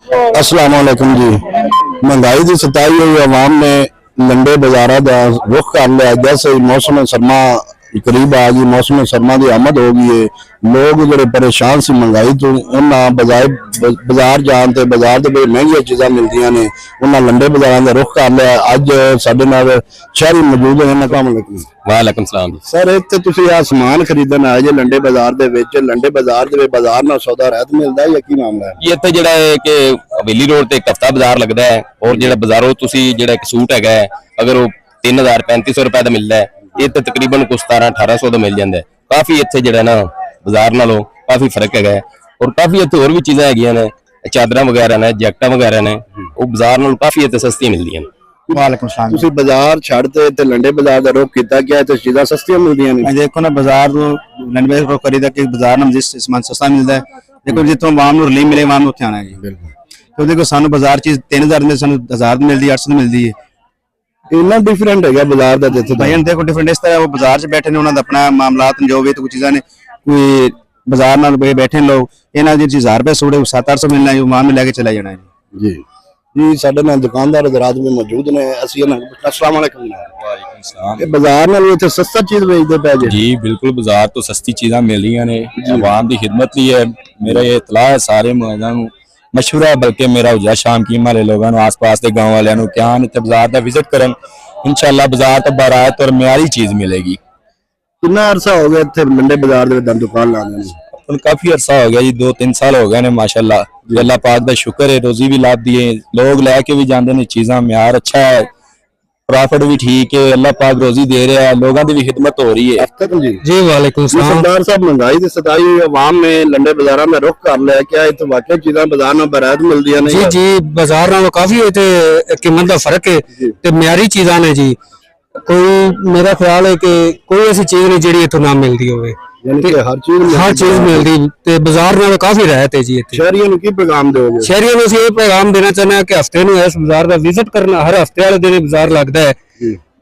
अस्सलाम वालेकुम जी। महंगाई की सताई हुई आवाम ने लंडे बाजारा का रुख कर लिया। जैसे मौसम सरमा करीब आ गई, मौसम सरमा की आमद हो गई है। लोग जो परेशान से महंगाई तो उन्होंने बजाय बाजार जान ते बाजार से महंगी चीज़ा मिलती ने उन्होंने लंडे बाजार का रुख कर लिया। अज साडे नाल शहरी मौजूद हैं। वालेकुम सलाम सर, इत्थे तुसीं आ समान खरीदन आए जे लंडे बाजार दे विच। लंडे बाजार दे बाजार नाल सौदा रहत मिलदा है या की मामला है? ये इत्थे जिहड़ा है कि हवेली रोड ते एक हफ्ता बाजार लगदा है और जिहड़ा बाजारों तुसीं जिहड़ा एक सूट हैगा है अगर वो 3000 3500 रुपए दा मिलदा है, ये तो तकरीबन कुछ 1700-1800 दा मिल जांदा है। काफी इत्थे जिहड़ा ना बाजार नालों काफी फर्क हैगा है और काफी इत्थे होर भी चीज़ां हैगियां ने, चादरां वगैरह ने, जैकटां वगैरह ने, वो बाजार नालों काफी इत्थे सस्तियां मिलदियां ने। वालेकुम सलाम। तुसीं बाजार छड्डते ते लंडे बाजार दा रुख कीता, क्या ते चीज़ां सस्तियां मिलदियां ने? देखो ना बाजार लंडे बाजार रुख करीदा कि बाजार नाल जिस समान सस्ता मिलदा है। देखो जितों आवाम नूं रिलीफ मिले आवाम नूं उत्थे आना है जी। बिल्कुल। तो देखो सानू बाजार चीज़ 3000 में सानू 1000 मिलदी है, 800 मिलदी है। इन्ना डिफरेंट है बाजार दा ते भाई देखो डिफरेंट इस तरह वो बाजार च बैठे ने, उन्होंने अपना मामलात जो भी तो कुछ चीज़ां ने कोई बाजार नाल बैठे लोग इन्हां दी 1000 रुपए सूट 700-800 मिलना है, आवाम ने लेके चला जाना है जी। जी साडे नाल दुकानदार हज़रात भी मौजूद ने। अस्सी अस्सलाम वालेकुम। वालेकुम सलाम। ये बाजार नाल इत्थे सस्ता चीज़ बेचदे पए जे? जी बिल्कुल, बाजार तो सस्ती चीज़ां मिल रही ने, आवाम की खिदमत ही है। मेरा ये इतला है सारे मशहूर है, बल्कि मेरा उजा शाम की वाले लोगों आस पास के गाँव वालों क्या इतने बाजार का विजिट करन। इंशाअल्लाह बाजार तो बारात और म्यारी चीज़ मिलेगी। कितना अरसा हो गया इत्थे लंडे बाजार दे दुकान लाने नूं? काफी अरसा हो गया जी, 2-3 साल हो गए ने माशाल्लाह। अल्लाह पाक दा शुक्र है, रोजी भी लाती है, लोग लैके भी जाते हैं, चीज़ां म्यार अच्छा है, प्रॉफिट भी ठीक है, अल्लाह पाक रोजी दे रहा है, लोगों की भी खिदमत हो रही है। जी वालेकुम सलाम। सरदार साहब, महंगाई की सताई हुई आवाम ने लंडे बाजार में रुख कर लिया, क्या इत्थे वाकई चीज़ां बाजार में बरात मिलदी ने? जी जी, बाजार नालों काफी कीमत का फर्क है ते म्यारी चीज़ां ने जी। कोई मेरा ख्याल है कि कोई ऐसी चीज नहीं जिहड़ी इत्थों ना मिलदी होवे, यानी कि हर चीज मिलदी ते बाजार नालों काफी राहत है जी इत्थे। शहरियों को की पैगाम दोगे? शहरियों को ये पैगाम देना चाहना है कि हफ्ते नूं इस बाजार का विजिट करना, हर हफ्ते वाले दिन बाजार लगदा है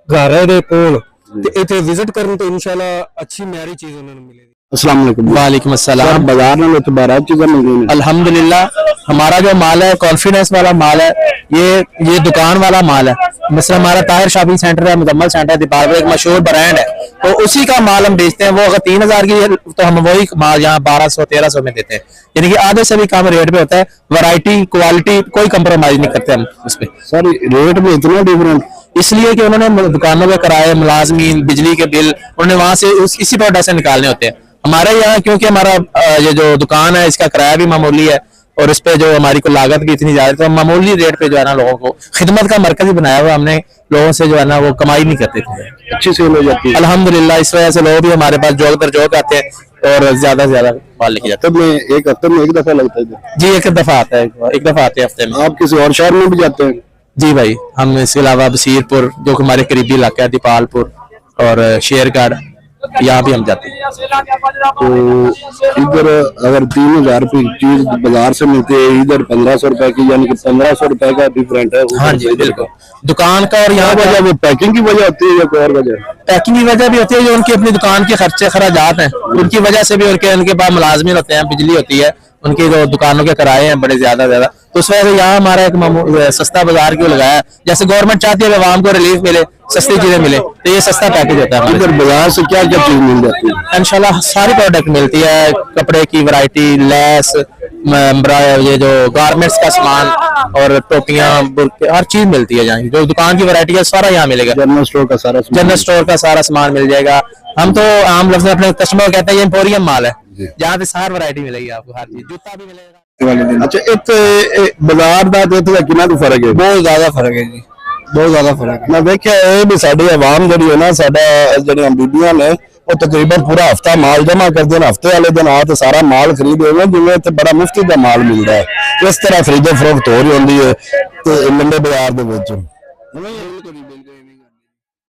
घर दे कोल, ते इत्थे विजिट करन तो इंशाल्लाह अच्छी म्यारी चीज उन्हां नूं मिलेगी। अस्सलाम वालेकुम। वालेकुम अस्सलाम। बाजार में तो बारात चीज़ें मिल रही हैं अल्हम्दुलिल्लाह। हमारा जो माल है कॉन्फिडेंस वाला माल है, ये दुकान वाला माल है। मिसल हमारा ताहिर शॉपिंग सेंटर है, मुजम्मल सेंटर दीपाल एक मशहूर ब्रांड है, तो उसी का माल हम बेचते हैं। वो अगर 3000 की है तो हम वही माल यहाँ 1200-1300 में देते हैं, यानी कि आधे से भी कम रेट पे होता है। वैरायटी क्वालिटी कोई कंप्रोमाइज नहीं करते हम उस पर। सर रेट में इतना डिफरेंट इसलिए कि उन्होंने दुकानों के किराए, मुलाजमीन, बिजली के बिल उन्होंने वहां से इसी प्रोडक्ट से निकालने होते हैं। हमारे यहाँ क्योंकि हमारा ये जो दुकान है इसका किराया भी मामूली है और इस पे जो हमारी को लागत भी इतनी ज्यादा, तो मामूली रेट पे जो है ना लोगों को खिदमत का मरकज ही बनाया हुआ हमने। लोगों से जो है ना वो कमाई नहीं करते थे, अच्छी सेल हो जाती है अल्हम्दुलिल्लाह। इस वजह से लोग भी हमारे पास जोक दर जोक आते हैं और ज्यादा से ज्यादा माल लेके जाते हैं। एक हफ्ते में एक दफा लगता है जी, एक दफा आता है, एक दफा आते हैं हफ्ते में। आप किसी और शहर में भी जाते हैं? जी भाई, हम इसके अलावा बसीरपुर जो हमारे करीबी इलाका है, दीपालपुर और शेरगढ़, यहाँ भी हम जाते हैं। तो इधर अगर 3000 रुपये चीज बाजार से मिलती है, इधर 1500 रुपए की, यानी कि 1500 रुपए का डिफरेंट है। हाँ जी बिल्कुल, दुकान का और यहाँ वजह वो पैकिंग की वजह होती है या कोई और वजह? पैकिंग की वजह भी होती है, जो उनकी अपनी दुकान के खर्चे खराजात हैं उनकी वजह से भी, उनके पास मुलाजमिन होते हैं, बिजली होती है, उनकी जो दुकानों के किराए हैं बड़े ज्यादा, तो उस वजह से यहाँ हमारा एक सस्ता बाजार क्यों लगाया। जैसे गवर्नमेंट चाहती है आवाम को रिलीफ मिले, सस्ती चीजें मिले, तो ये सस्ता पैकेज होता है। इधर बाजार से क्या क्या चीज मिल जाती है? इंशाल्लाह सारी प्रोडक्ट मिलती है, कपड़े की वैरायटी, लेस, ये जो गारमेंट्स का सामान और टोपियां, हर चीज मिलती है यहाँ। जो दुकान की वैरायटी है सारा यहाँ मिलेगा। जनरल स्टोर का सारा सामान मिल जाएगा। हम तो आम लफ्ज़ में अपने कस्टमर को कहते हैं ये एम्पोरियम माल है, जहाँ पे सारी वैरायटी मिलेगी आपको, हर चीज, जूता भी मिलेगा। अच्छा, इतने बाजार का कितना फर्क है? बहुत ज्यादा फर्क है जी, बहुत ज्यादा फर्क है। मैं देखा है भी साड़ी आवाम जी है ना, साडा बीबियां ने वो तकरीबन पूरा हफ्ता माल जमा कर देना, हफ्ते वाले दिन आ सारा माल खरीद जिम्मे इतने बड़ा मुफ्ती का माल मिलता है। इस तरह खरीदो फरोख्त हो रही होंगी है लंडे बाजार के।